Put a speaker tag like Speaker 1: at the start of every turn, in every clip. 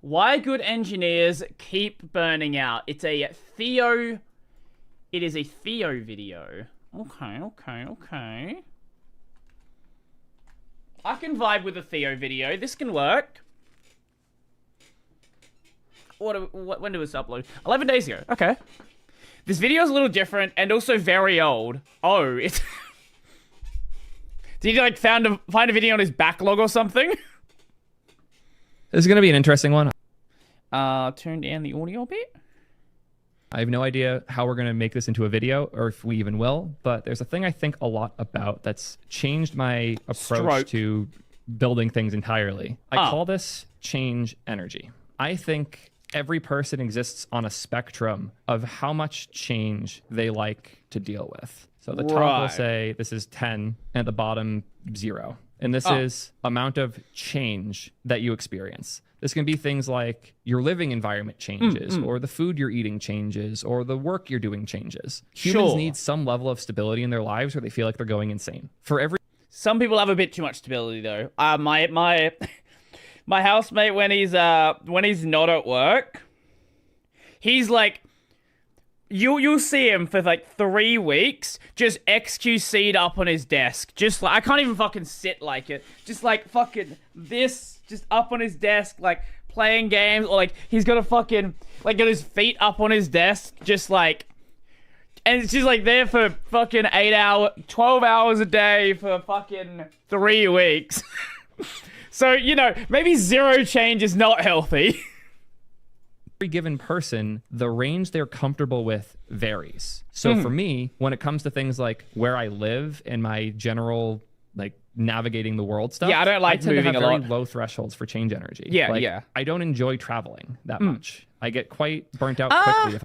Speaker 1: Why good engineers keep burning out. It is a Theo video. Okay. I can vibe with a Theo video. This can work. When did this upload? 11 days ago. Okay. This video is a little different and also very old. Oh, it's... Did he like find a video on his backlog or something?
Speaker 2: This is going to be an interesting one.
Speaker 1: Turn down the audio a bit.
Speaker 2: I have no idea how we're going to make this into a video or if we even will, but there's a thing I think a lot about that's changed my approach to building things entirely. I call this change energy. I think every person exists on a spectrum of how much change they like to deal with. So the top will say this is 10 and at the bottom 0. And this is amount of change that you experience. This can be things like your living environment changes, or the food you're eating changes, or the work you're doing changes. Humans need some level of stability in their lives or they feel like they're going insane.
Speaker 1: Some people have a bit too much stability though. My housemate, when he's not at work, he's like, you'll see him for like 3 weeks just XQC'd up on his desk. Just like, I can't even fucking sit like it. Just like fucking this, just up on his desk, like playing games, or like he's got a fucking, like got his feet up on his desk, just like, and it's just like there for fucking 12 hours a day for fucking 3 weeks. So, you know, maybe 0 change is not healthy.
Speaker 2: Every given person, the range they're comfortable with varies. So for me, when it comes to things like where I live and my general like navigating the world stuff,
Speaker 1: I don't like moving a lot.
Speaker 2: Very low thresholds for change energy.
Speaker 1: Yeah.
Speaker 2: I don't enjoy traveling that much. I get quite burnt out quickly.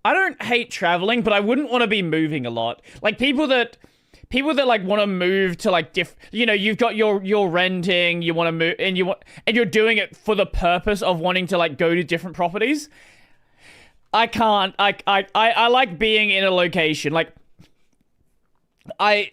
Speaker 1: I don't hate traveling, but I wouldn't want to be moving a lot. Like people that like want to move to like you know, you've got your renting, you want to move and you're doing it for the purpose of wanting to like go to different properties. I can't. I like being in a location. Like I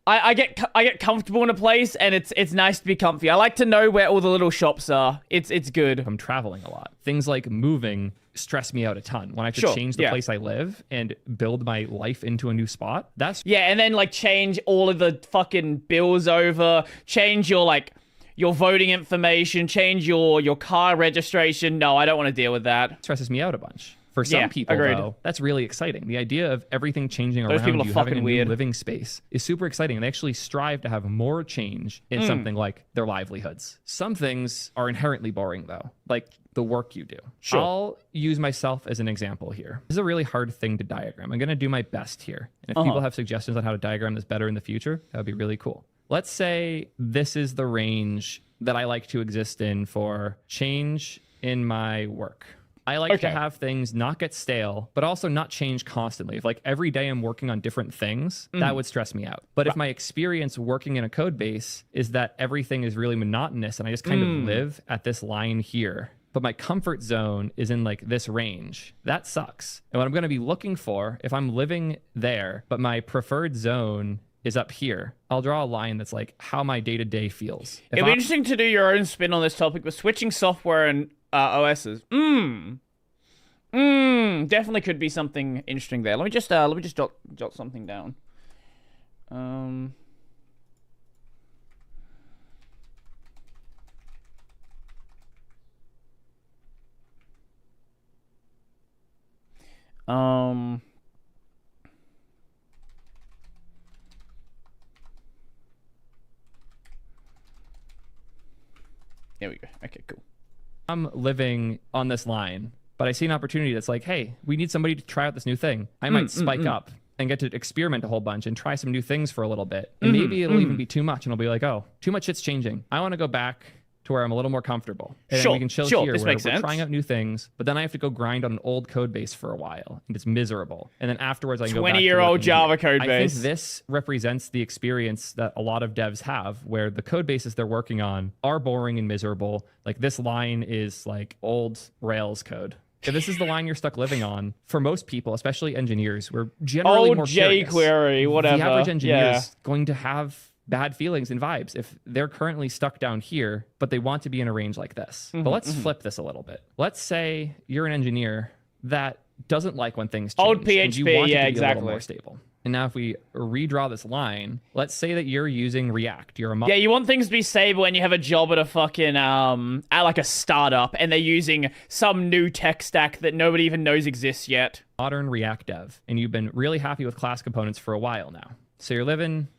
Speaker 1: get comfortable in a place and it's nice to be comfy. I like to know where all the little shops are. It's good.
Speaker 2: I'm traveling a lot. Things like moving stress me out a ton. When I have to change the place I live and build my life into a new spot,
Speaker 1: and then like change all of the fucking bills over, change your like your voting information, change your car registration. No, I don't want to deal with that.
Speaker 2: Stresses me out a bunch. For some people, though, that's really exciting. The idea of everything changing around you, having a new living space, is super exciting. And they actually strive to have more change in something like their livelihoods. Some things are inherently boring, though, like the work you do. I'll use myself as an example here. This is a really hard thing to diagram. I'm going to do my best here. And if people have suggestions on how to diagram this better in the future, that would be really cool. Let's say this is the range that I like to exist in for change in my work. I like to have things not get stale, but also not change constantly. If like every day I'm working on different things, that would stress me out. But if my experience working in a code base is that everything is really monotonous and I just kind of live at this line here, but my comfort zone is in like this range, that sucks. And what I'm going to be looking for, if I'm living there, but my preferred zone is up here, I'll draw a line that's like how my day-to-day feels.
Speaker 1: It'd be interesting to do your own spin on this topic, but switching software and OSs. Definitely could be something interesting there. Let me just jot something down. There we go. Okay, cool.
Speaker 2: I'm living on this line, but I see an opportunity that's like, hey, we need somebody to try out this new thing. I might spike up and get to experiment a whole bunch and try some new things for a little bit. And maybe it'll even be too much and I'll be like, oh, too much shit's changing. I want to go back to where I'm a little more comfortable. And then we can chill here where we're trying out new things, but then I have to go grind on an old code base for a while and it's miserable. And then afterwards I can go back to
Speaker 1: 20-year-old Java code base.
Speaker 2: I think this represents the experience that a lot of devs have where the code bases they're working on are boring and miserable. Like this line is like old Rails code. If this is the line you're stuck living on, for most people, especially engineers, we're generally more curious.
Speaker 1: jQuery, whatever.
Speaker 2: The average engineer is going to have bad feelings and vibes if they're currently stuck down here, but they want to be in a range like this. But let's flip this a little bit. Let's say you're an engineer that doesn't like when things change.
Speaker 1: Old PHP,
Speaker 2: and you want it to be
Speaker 1: exactly.
Speaker 2: a little more stable. And now if we redraw this line, let's say that you're using React. You're a
Speaker 1: you want things to be stable and you have a job at a fucking, at like a startup and they're using some new tech stack that nobody even knows exists yet.
Speaker 2: Modern React dev. And you've been really happy with class components for a while now. So you're living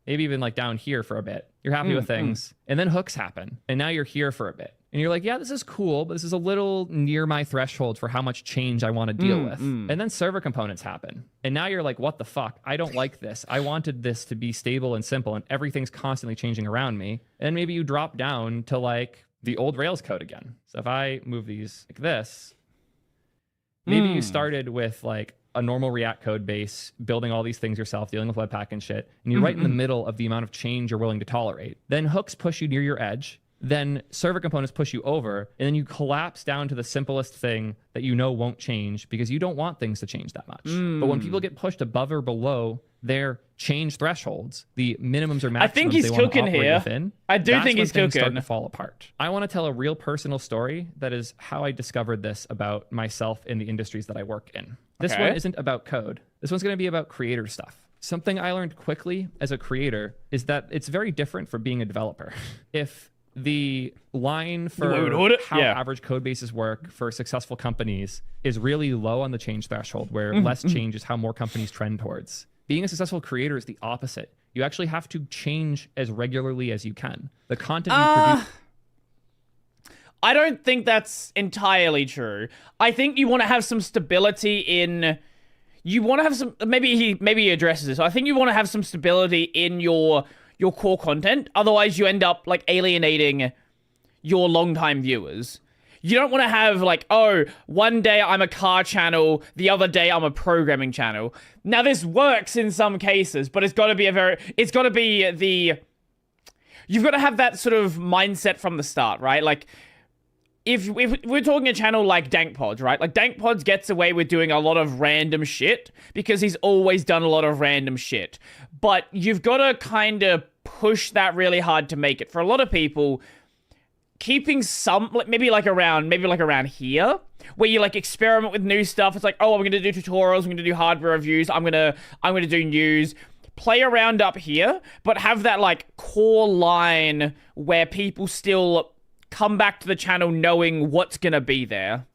Speaker 2: maybe even like down here for a bit. You're happy with things. And then hooks happen. And now you're here for a bit. And you're like, yeah, this is cool, but this is a little near my threshold for how much change I want to deal with. And then server components happen. And now you're like, what the fuck? I don't like this. I wanted this to be stable and simple, and everything's constantly changing around me. And maybe you drop down to like the old Rails code again. So if I move these like this, maybe you started with like a normal React code base, building all these things yourself, dealing with Webpack and shit, and you're right in the middle of the amount of change you're willing to tolerate. Then hooks push you near your edge. Then server components push you over, and then you collapse down to the simplest thing that you know won't change because you don't want things to change that much. But when people get pushed above or below their change thresholds, the minimums or maximums
Speaker 1: I think he's
Speaker 2: they want to
Speaker 1: cooking
Speaker 2: operate
Speaker 1: here.
Speaker 2: within,
Speaker 1: I do think he's
Speaker 2: things
Speaker 1: cooking.
Speaker 2: start to fall apart. I want to tell a real personal story that is how I discovered this about myself in the industries that I work in. This one isn't about code. This one's going to be about creator stuff. Something I learned quickly as a creator is that it's very different from being a developer. If the line for how average code bases work for successful companies is really low on the change threshold, where less change is how more companies trend towards. Being a successful creator is the opposite. You actually have to change as regularly as you can. The content you produce...
Speaker 1: I don't think that's entirely true. I think you want to have some stability in... You want to have some... Maybe he addresses this. I think you want to have some stability in your core content. Otherwise, you end up like alienating your longtime viewers. You don't want to have like, oh, one day I'm a car channel, the other day I'm a programming channel. Now, this works in some cases, but you've got to have that sort of mindset from the start, right? Like, if we're talking a channel like DankPods, right? Like, DankPods gets away with doing a lot of random shit because he's always done a lot of random shit. But you've got to kind of push that really hard to make it. For a lot of people, keeping some, maybe like around here, where you like experiment with new stuff. It's like, oh, I'm going to do tutorials, I'm going to do hardware reviews, I'm going to do news. Play around up here, but have that like core line where people still come back to the channel knowing what's going to be there.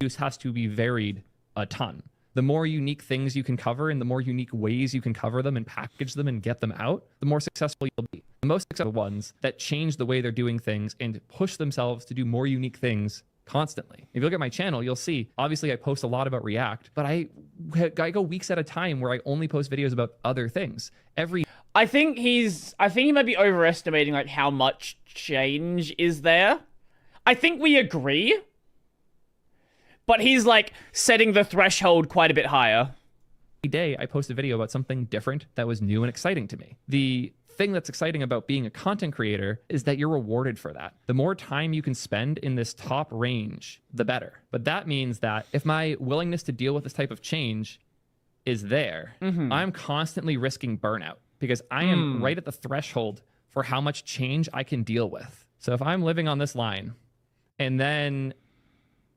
Speaker 2: Use has to be varied a ton. The more unique things you can cover and the more unique ways you can cover them and package them and get them out, the more successful you'll be. The most successful ones that change the way they're doing things and push themselves to do more unique things constantly. If you look at my channel, you'll see, obviously I post a lot about React, but I go weeks at a time where I only post videos about other things.
Speaker 1: I think he might be overestimating like how much change is there. I think we agree, but he's like setting the threshold quite a bit higher.
Speaker 2: Every day I post a video about something different that was new and exciting to me. The thing that's exciting about being a content creator is that you're rewarded for that. The more time you can spend in this top range, the better. But that means that if my willingness to deal with this type of change is there, I'm constantly risking burnout because I am right at the threshold for how much change I can deal with. So if I'm living on this line and then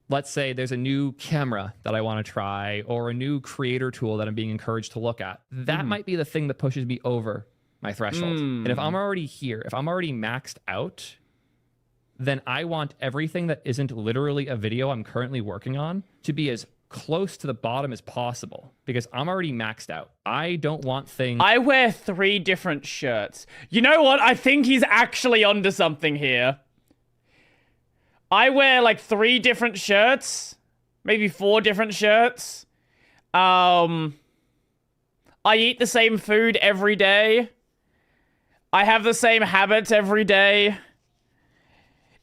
Speaker 2: let's say there's a new camera that I want to try or a new creator tool that I'm being encouraged to look at, that might be the thing that pushes me over my threshold. And if I'm already here, if I'm already maxed out, then I want everything that isn't literally a video I'm currently working on to be as close to the bottom as possible because I'm already maxed out. I don't want things...
Speaker 1: I wear 3 different shirts. You know what? I think he's actually onto something here. I wear like 3 different shirts, maybe 4 different shirts. I eat the same food every day. I have the same habits every day.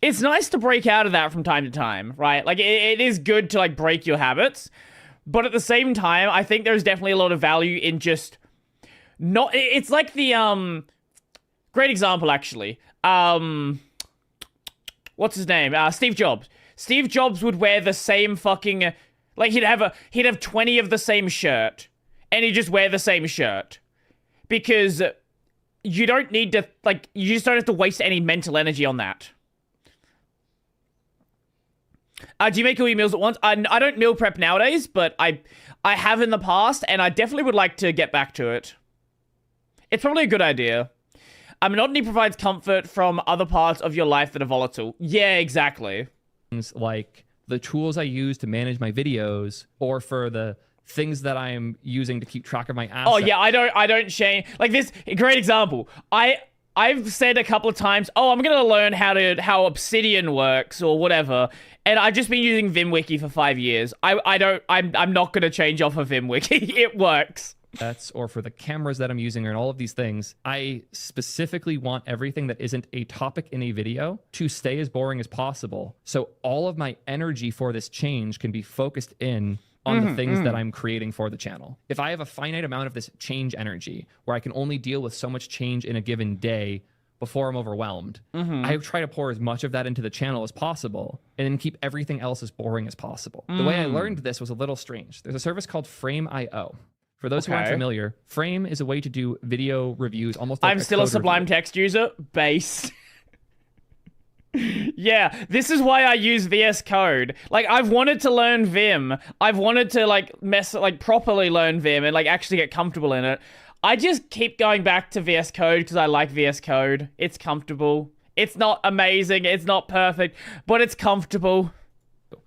Speaker 1: It's nice to break out of that from time to time, right? Like, it is good to, like, break your habits. But at the same time, I think there's definitely a lot of value in just not... It's like the, great example, actually. What's his name? Steve Jobs. Steve Jobs would wear the same fucking... Like, he'd have 20 of the same shirt. And he'd just wear the same shirt. Because... you don't need to, like, you just don't have to waste any mental energy on that. Do you make all your meals at once? I don't meal prep nowadays, but I have in the past, and I definitely would like to get back to it. It's probably a good idea. Monotony provides comfort from other parts of your life that are volatile. Yeah, exactly.
Speaker 2: Things like the tools I use to manage my videos, or for the things that I'm using to keep track of my assets.
Speaker 1: Oh yeah, I don't shame. Like this, great example. I've said a couple of times, oh, I'm gonna learn how Obsidian works or whatever, and I've just been using VimWiki for 5 years. I'm not gonna change off of VimWiki. It works.
Speaker 2: Or for the cameras that I'm using, and all of these things, I specifically want everything that isn't a topic in a video to stay as boring as possible. So all of my energy for this change can be focused in on the things that I'm creating for the channel. If I have a finite amount of this change energy where I can only deal with so much change in a given day before I'm overwhelmed, I try to pour as much of that into the channel as possible and then keep everything else as boring as possible. The way I learned this was a little strange. There's a service called Frameio. For those who aren't familiar, Frame is a way to do video reviews almost like
Speaker 1: I'm still a Sublime Text user. Based. Yeah, this is why I use VS Code. Like, I've wanted to learn Vim. I've wanted to, like, properly learn Vim and, like, actually get comfortable in it. I just keep going back to VS Code because I like VS Code. It's comfortable. It's not amazing. It's not perfect, but it's comfortable.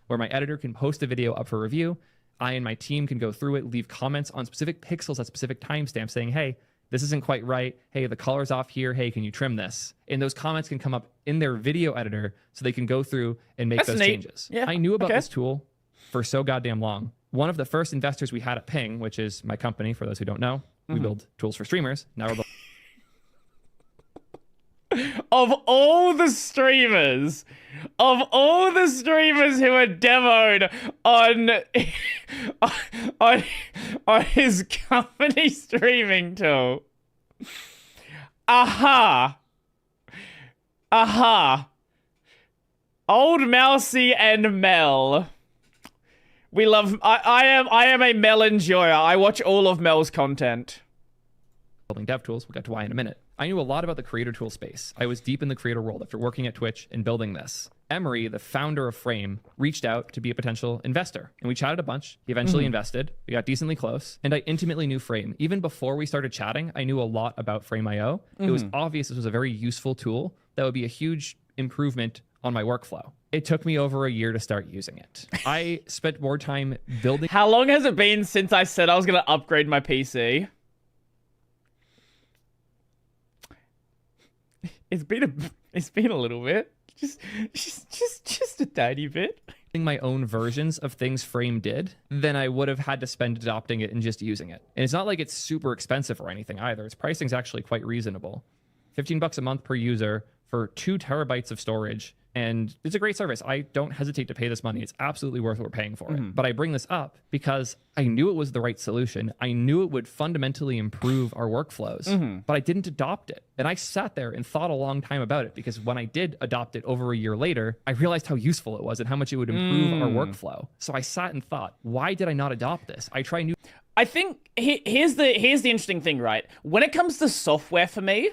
Speaker 2: Where my editor can post a video up for review. I and my team can go through it, leave comments on specific pixels at specific timestamps saying, hey, this isn't quite right. Hey, the color's off here. Hey, can you trim this? And those comments can come up in their video editor so they can go through and make those changes. Yeah. I knew about this tool for so goddamn long. One of the first investors we had at Ping, which is my company, for those who don't know, we build tools for streamers. Now we're
Speaker 1: Of all the streamers who are demoed on his company streaming tool. Old Mousy and Mel. We love. I am a Mel enjoyer. I watch all of Mel's content.
Speaker 2: Building dev tools. We'll get to why in a minute. I knew a lot about the creator tool space. I was deep in the creator world after working at Twitch and building this. Emery, the founder of Frame, reached out to be a potential investor, and we chatted a bunch. He eventually invested. We got decently close, and I intimately knew Frame. Even before we started chatting, I knew a lot about Frameio. It was obvious this was a very useful tool that would be a huge improvement on my workflow. It took me over a year to start using it. I spent more time building.
Speaker 1: How long has it been since I said I was going to upgrade my PC? It's been a little bit. Just a tiny bit.
Speaker 2: My own versions of things Frame did, then I would have had to spend adopting it and just using it. And it's not like it's super expensive or anything either. Its pricing's actually quite reasonable. $15 a month per user for 2 terabytes of storage. And it's a great service. I don't hesitate to pay this money. It's absolutely worth what we're paying for it. But I bring this up because I knew it was the right solution. I knew it would fundamentally improve our workflows, but I didn't adopt it. And I sat there and thought a long time about it because when I did adopt it over a year later, I realized how useful it was and how much it would improve our workflow. So I sat and thought, why did I not adopt this? I try new.
Speaker 1: I think here's the interesting thing, right? When it comes to software for me,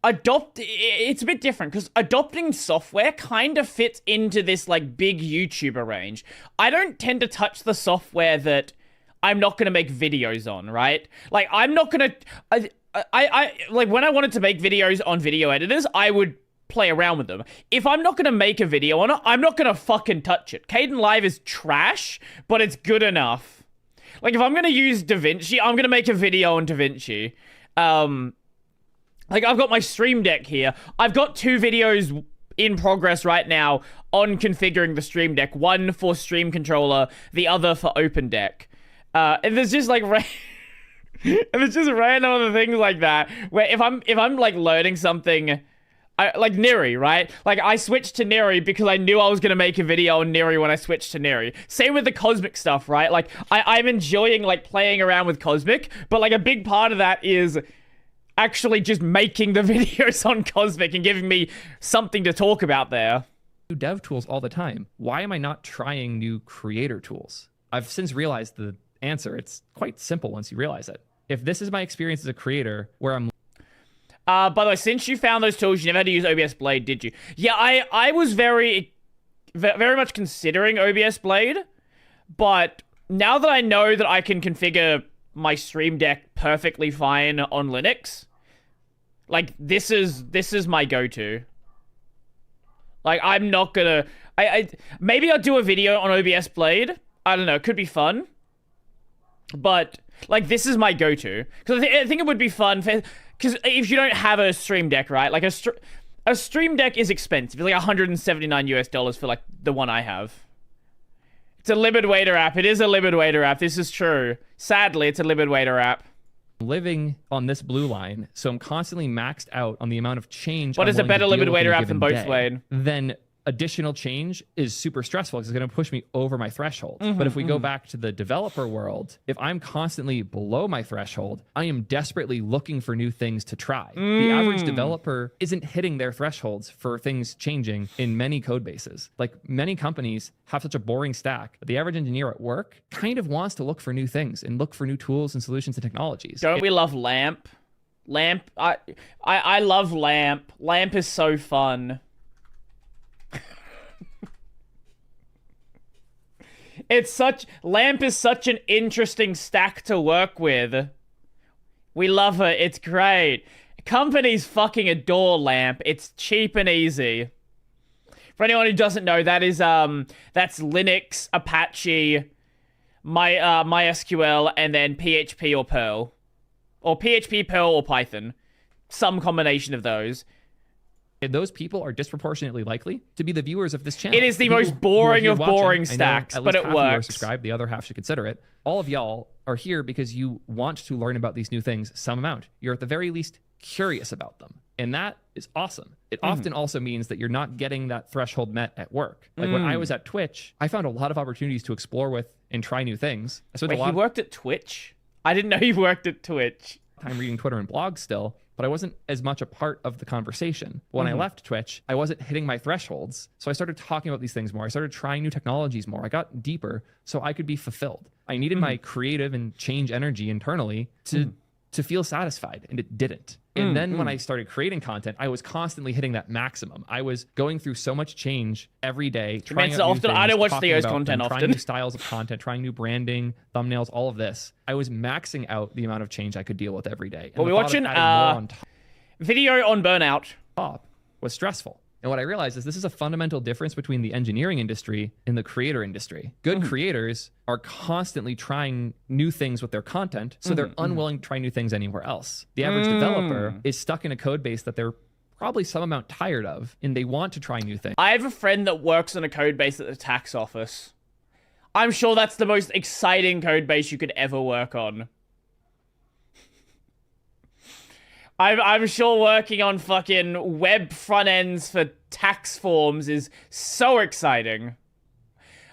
Speaker 1: it's a bit different because adopting software kind of fits into this like big YouTuber range. I don't tend to touch the software that I'm not going to make videos on, right? Like I'm not going to, I like when I wanted to make videos on video editors, I would play around with them. If I'm not going to make a video on it, I'm not going to fucking touch it. Kdenlive is trash, but it's good enough. Like if I'm going to use DaVinci, I'm going to make a video on DaVinci. Like, I've got my Stream Deck here. I've got 2 videos in progress right now on configuring the Stream Deck. One for Stream Controller, the other for Open Deck. And there's just, like, and there's just random other things like that, where if I'm like, learning something, like Neri, right? Like, I switched to Neri because I knew I was going to make a video on Neri when I switched to Neri. Same with the Cosmic stuff, right? Like, I'm enjoying, like, playing around with Cosmic, but, like, a big part of that is actually just making the videos on Cosmic and giving me something to talk about there.
Speaker 2: Do dev tools all the time. Why am I not trying new creator tools? I've since realized the answer. It's quite simple once you realize it. if this is my experience as a creator where I'm...
Speaker 1: By the way, since you found those tools, you never had to use OBS Blade, did you? Yeah, I was very much considering OBS Blade, but now that I know that I can configure my Stream Deck perfectly fine on Linux, like, this is my go-to. Like, I'm not gonna... maybe I'll do a video on OBS Blade. I don't know, it could be fun. But, like, this is my go-to. Because I think it would be fun for... Because if you don't have a Stream Deck, right? Like, a Stream Deck is expensive. It's like $179 for, like, the one I have. It's a limited waiter app. It is a limited waiter app. This is true. Sadly, it's a limited waiter app.
Speaker 2: Living on this blue line, so I'm constantly maxed out on the amount of change.
Speaker 1: What is a better limited waiter app than Boat Blade?
Speaker 2: Then additional change is super stressful because it's going to push me over my threshold. But if we go back to the developer world, if I'm constantly below my threshold, I am desperately looking for new things to try. The average developer isn't hitting their thresholds for things changing in many code bases. Like, many companies have such a boring stack, but the average engineer at work kind of wants to look for new things and look for new tools and solutions and technologies.
Speaker 1: Don't we love LAMP? LAMP, I love LAMP. LAMP is so fun. LAMP is such an interesting stack to work with. We love it. It's great. Companies fucking adore LAMP. It's cheap and easy. For anyone who doesn't know, that is that's Linux, Apache, MySQL, and then PHP or Perl. Or PHP, Perl, or Python. Some combination of those.
Speaker 2: And those people are disproportionately likely to be the viewers of this channel.
Speaker 1: It is the most boring of boring stacks, but it works.
Speaker 2: Subscribe, the other half should consider it. All of y'all are here because you want to learn about these new things some amount. You're at the very least curious about them. And that is awesome. It often also means that you're not getting that threshold met at work. Like, when I was at Twitch, I found a lot of opportunities to explore with and try new things.
Speaker 1: Wait, you worked at Twitch? I didn't know you worked at Twitch.
Speaker 2: I'm reading Twitter and blogs still, but I wasn't as much a part of the conversation. When I left Twitch, I wasn't hitting my thresholds. So I started talking about these things more. I started trying new technologies more. I got deeper so I could be fulfilled. I needed my creative and change energy internally to feel satisfied, and it didn't. And then when I started creating content, I was constantly hitting that maximum. I was going through so much change every day, trying out new things,
Speaker 1: I don't watch Theo's content
Speaker 2: them,
Speaker 1: often.
Speaker 2: trying new styles of content, trying new branding, thumbnails, all of this. I was maxing out the amount of change I could deal with every day.
Speaker 1: Well, we're watching video on Burnout.
Speaker 2: Was stressful. And what I realized is this is a fundamental difference between the engineering industry and the creator industry. Good creators are constantly trying new things with their content, so they're unwilling to try new things anywhere else. The average developer is stuck in a code base that they're probably some amount tired of, and they want to try new things.
Speaker 1: I have a friend that works on a code base at the tax office. I'm sure that's the most exciting code base you could ever work on. I'm sure working on fucking web front ends for tax forms is so exciting.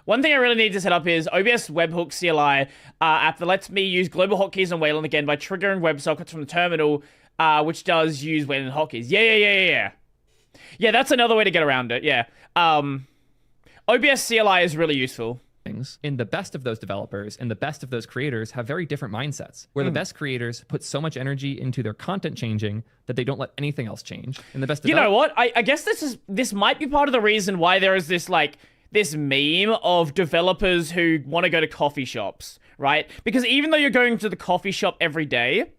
Speaker 1: One thing I really need to set up is OBS Webhook CLI app that lets me use global hotkeys on Wayland again by triggering WebSockets from the terminal, which does use Wayland hotkeys. Yeah. Yeah, that's another way to get around it, yeah. OBS CLI is really useful.
Speaker 2: And the best of those developers and the best of those creators have very different mindsets, where the best creators put so much energy into their content changing that they don't let anything else change. And the best,
Speaker 1: you know what? I guess this might be part of the reason why there is this this meme of developers who want to go to coffee shops, right? Because even though you're going to the coffee shop every day,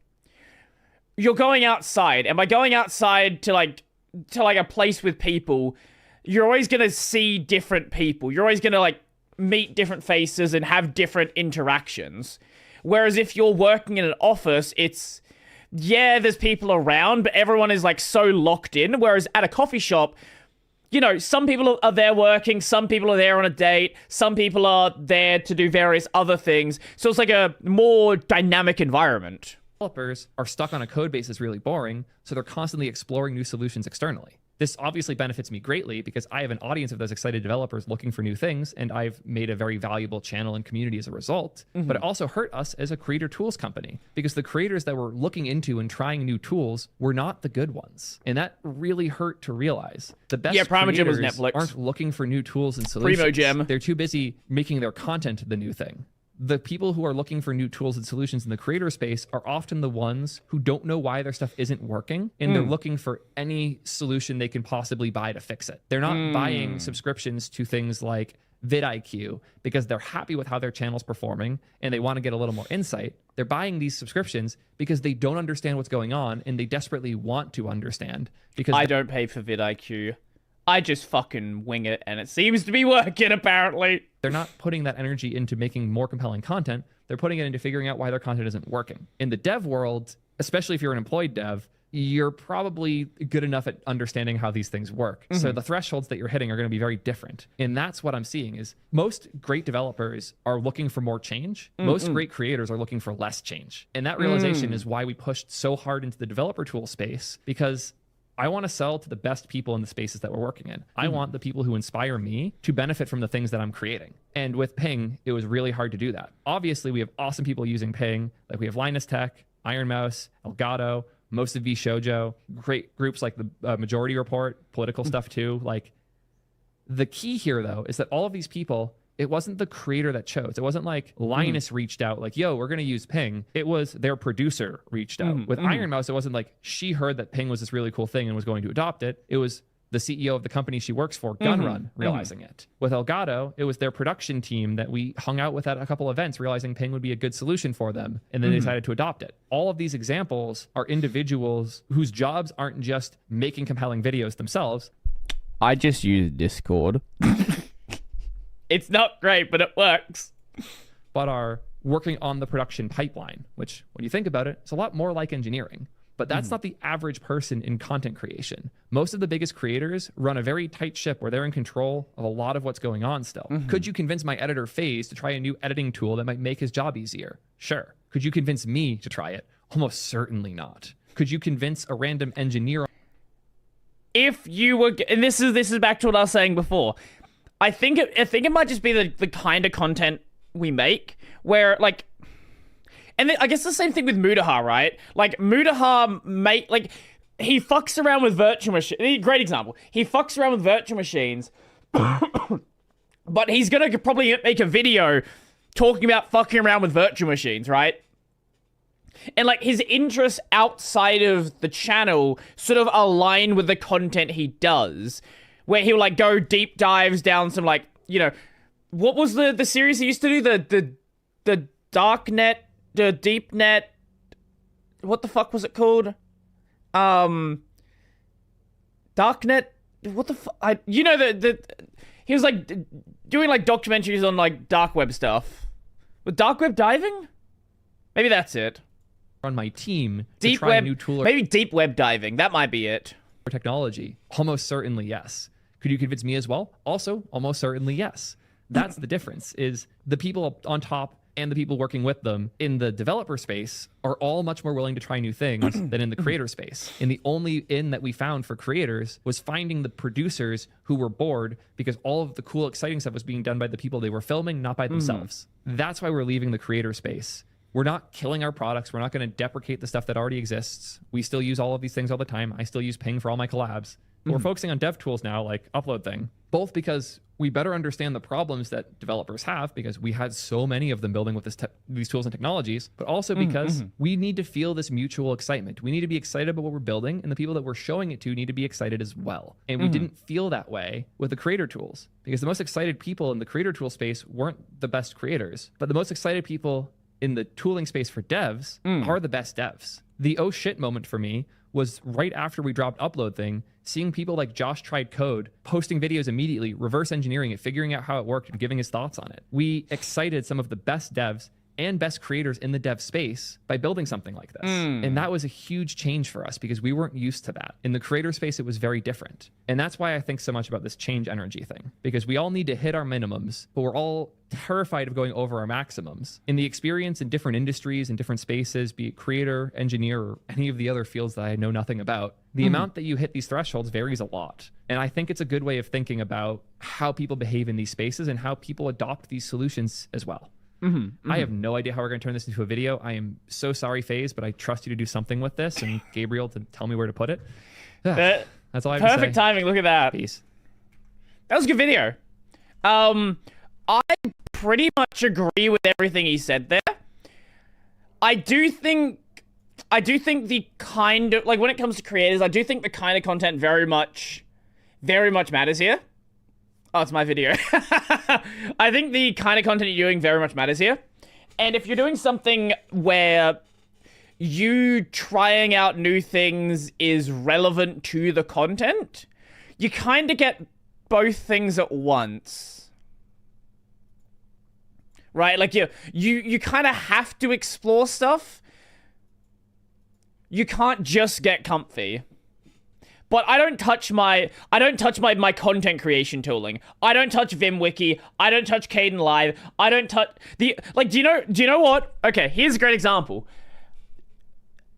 Speaker 1: you're going outside, and by going outside to a place with people, you're always gonna see different people. You're always gonna meet different faces and have different interactions. Whereas if you're working in an office, it's, yeah, there's people around, but everyone is so locked in. Whereas at a coffee shop, you know, some people are there working, some people are there on a date, some people are there to do various other things. So it's like a more dynamic environment.
Speaker 2: Developers are stuck on a code base that's really boring, so they're constantly exploring new solutions externally. This obviously benefits me greatly because I have an audience of those excited developers looking for new things, and I've made a very valuable channel and community as a result. But it also hurt us as a creator tools company because the creators that were looking into and trying new tools were not the good ones. And that really hurt to realize. The best
Speaker 1: Primogen was
Speaker 2: creators
Speaker 1: Netflix.
Speaker 2: aren't looking for new tools and solutions.
Speaker 1: Primogen.
Speaker 2: They're too busy making their content the new thing. the people who are looking for new tools and solutions in the creator space are often the ones who don't know why their stuff isn't working, and they're looking for any solution they can possibly buy to fix it. They're not buying subscriptions to things like vidIQ because they're happy with how their channel's performing and they want to get a little more insight. They're buying these subscriptions because they don't understand what's going on and they desperately want to understand. Because
Speaker 1: I don't pay for vidIQ. I just fucking wing it and it seems to be working, apparently.
Speaker 2: They're not putting that energy into making more compelling content. They're putting it into figuring out why their content isn't working. In the dev world, especially if you're an employed dev, you're probably good enough at understanding how these things work. So the thresholds that you're hitting are going to be very different. And that's what I'm seeing is most great developers are looking for more change. Most great creators are looking for less change. And that realization is why we pushed so hard into the developer tool space, because I want to sell to the best people in the spaces that we're working in. I want the people who inspire me to benefit from the things that I'm creating. And with Ping, it was really hard to do that. Obviously, we have awesome people using Ping. Like we have Linus Tech, Iron Mouse, Elgato, most of VShojo, great groups like the Majority Report, political stuff too. Like the key here though, is that all of these people, it wasn't the creator that chose. It wasn't like Linus reached out like, yo, we're going to use Ping. It was their producer reached out. With Iron Mouse, it wasn't like she heard that Ping was this really cool thing and was going to adopt it. It was the CEO of the company she works for, Gunrun, realizing it. With Elgato, it was their production team that we hung out with at a couple events, realizing Ping would be a good solution for them, and then they decided to adopt it. All of these examples are individuals whose jobs aren't just making compelling videos themselves.
Speaker 1: I just use Discord. It's not great, but it works.
Speaker 2: But are working on the production pipeline, which, when you think about it, it's a lot more like engineering. But that's not the average person in content creation. Most of the biggest creators run a very tight ship where they're in control of a lot of what's going on still. Could you convince my editor, FaZe, to try a new editing tool that might make his job easier? Sure. Could you convince me to try it? Almost certainly not. Could you convince a random engineer?
Speaker 1: If you were... And this is back to what I was saying before. I think it might just be the kind of content we make where, like... And I guess the same thing with Mudahar, right? Like, Mudahar, he fucks around with virtual machines. Great example. He fucks around with virtual machines, but he's gonna probably make a video talking about fucking around with virtual machines, right? And, like, his interests outside of the channel sort of align with the content he does, where he'll, like, go deep dives down some, like, you know... What was the series he used to do? The Darknet... The Deep Net, what the fuck was it called? Darknet, what the fuck? You know, he was like doing like documentaries on like dark web stuff. With dark web diving? Maybe that's it.
Speaker 2: On my team,
Speaker 1: deep
Speaker 2: to try
Speaker 1: web,
Speaker 2: a new tool or
Speaker 1: maybe deep web diving. That might be it.
Speaker 2: Or technology. Almost certainly yes. Could you convince me as well? Also, almost certainly yes. That's the difference, is the people on top and the people working with them in the developer space are all much more willing to try new things than in the creator space. And the only in that we found for creators was finding the producers who were bored because all of the cool, exciting stuff was being done by the people they were filming, not by themselves. That's why we're leaving the creator space. We're not killing our products. We're not going to deprecate the stuff that already exists. We still use all of these things all the time. I still use Ping for all my collabs. But we're focusing on dev tools now, like Upload Thing, both because we better understand the problems that developers have because we had so many of them building with these tools and technologies, but also because we need to feel this mutual excitement. We need to be excited about what we're building, and the people that we're showing it to need to be excited as well. And we didn't feel that way with the creator tools because the most excited people in the creator tool space weren't the best creators, but the most excited people in the tooling space for devs are the best devs. The oh shit moment for me was right after we dropped Upload Thing, seeing people like Josh Tried Code posting videos immediately, reverse engineering it, figuring out how it worked, and giving his thoughts on it. We excited some of the best devs and best creators in the dev space by building something like this. And that was a huge change for us because we weren't used to that. In the creator space, it was very different. And that's why I think so much about this change energy thing, because we all need to hit our minimums, but we're all terrified of going over our maximums. In the experience in different industries and different spaces, be it creator, engineer, or any of the other fields that I know nothing about, the amount that you hit these thresholds varies a lot. And I think it's a good way of thinking about how people behave in these spaces and how people adopt these solutions as well. I have no idea how we're going to turn this into a video. I am so sorry, FaZe, but I trust you to do something with this, and Gabriel to tell me where to put it. That's all I have to say.
Speaker 1: Perfect timing. Look at that.
Speaker 2: Peace.
Speaker 1: That was a good video. I pretty much agree with everything he said there. I do think the kind of, like, when it comes to creators, I do think the kind of content very much matters here. Oh, it's my video. I think the kind of content you're doing very much matters here. And if you're doing something where you trying out new things is relevant to the content, you kind of get both things at once. Right? Like, you kind of have to explore stuff. You can't just get comfy. But I don't touch my content creation tooling. I don't touch VimWiki. I don't touch Caden Live. I don't touch do you know what? Okay, here's a great example.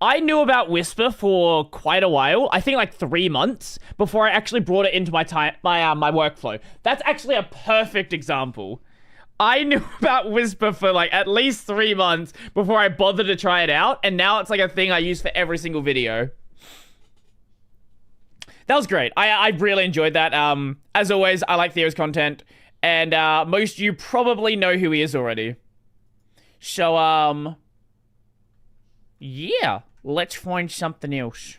Speaker 1: I knew about Whisper for quite a while. I think like 3 months before I actually brought it into my workflow. That's actually a perfect example. I knew about Whisper for like at least 3 months before I bothered to try it out, and now it's like a thing I use for every single video. That was great. I really enjoyed that. As always, I like Theo's content, and most of you probably know who he is already. So, yeah, let's find something else.